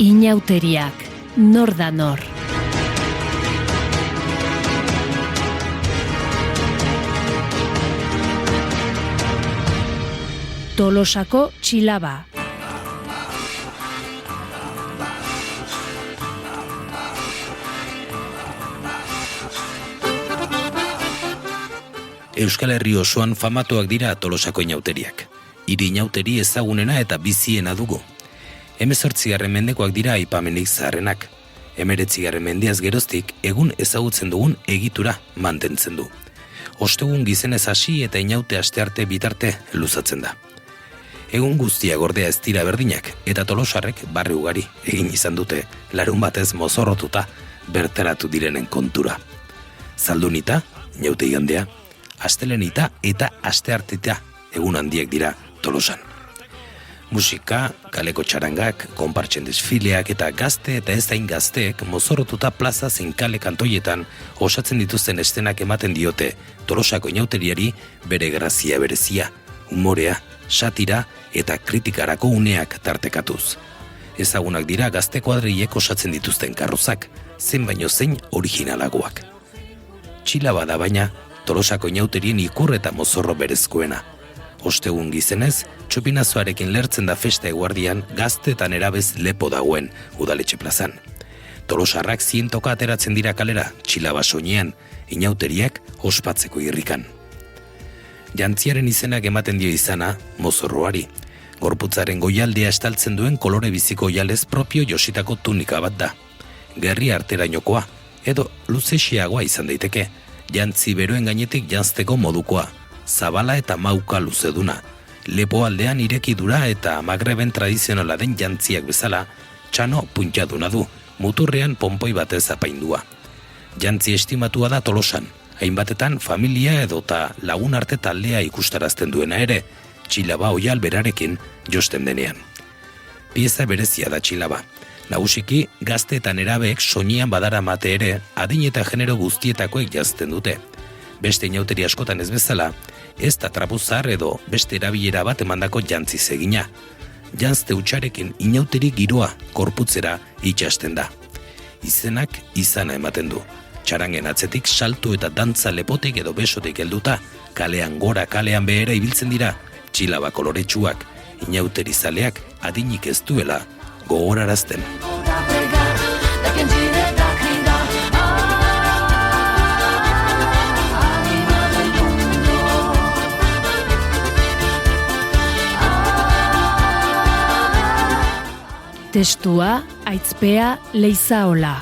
Inauteriak, nor da nor. Tolosako txilaba. Euskal Herri osoan famatuak dira Tolosako inauteriak. Hiri inauteri ezagunena eta biziena dugu. 18. mendekoak dira aipamenik zaharrenak. 19. mendeaz geroztik egun ezagutzen dugun egitura mantentzen du. Ostegun gizenez hasi eta inaute astearte bitarte luzatzen da. Egun guztia gordea ez dira berdinak eta tolosarrek barri ugari egin izan dute larun batez mozorrotuta bertaratu direnen kontura. Zaldunita, inaute igandea, astelenita eta asteartita egun handiak dira Tolosan. Musika, kaleko txarangak, konpartsen desfileak eta gazte eta ez dain gazteek mozorrotuta plaza zein kale kantoietan osatzen dituzten estenak ematen diote Tolosako inauteriari bere grazia berezia, umorea, satira eta kritikarako uneak tartekatuz. Ezagunak dira gazte kuadriek osatzen dituzten karrozak, zen baino zein originalagoak. Txilaba da baina Tolosako inauterien ikur eta mozorro berezkoena. Ostegun gizenez, txupinazoarekin lertzen da festa eguardian gaztetan erabez lepo dagoen udaletxe plazan. Tolosarrak zientoka ateratzen dira kalera, txilaba soinean, inauteriak ospatzeko irrikan. Jantziaren izenak ematen dio izana, mozorroari. Gorputzaren goialdea estaltzen duen kolore biziko oialez propio jositako tunika bat da. Gerri arterainokoa, edo luzexiagoa izan daiteke, jantzi beroen gainetik janzteko modukoa, zabala eta mauka luzeduna. Lepo aldean irekidura eta Magreben tradizionala den jantziak bezala, txano puntjaduna du, muturrean ponpoi batez apaindua. Jantzi estimatua da Tolosan, hainbatetan familia edota lagun arte taldea ikustarazten duena ere, txilaba oial berarekin josten denean. Pieza berezia da txilaba. Nagusiki, gazte eta nerabeek soinean badara mate ere, adin eta genero guztietakoek jazten dute. Beste inauteri askotan ez bezala, ez da trapuzar edo beste erabilera bat emandako jantziz egina. Janzte utxarekin inauteri giroa korputzera itxasten da. Izenak izana ematen du. Txarangen atzetik salto eta dantza lepotik edo besotik helduta, kalean gora kalean behera ibiltzen dira, txilaba koloretsuak, inauteri zaleak adinik ez duela gogorarazten. Testua, Aitzpea Leizaola.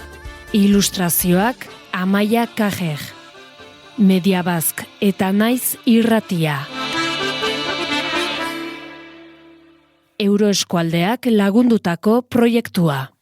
Ilustrazioak Amaia Kajer. Mediabazk eta Naiz Irratia. Euroeskualdeak lagundutako proiektua.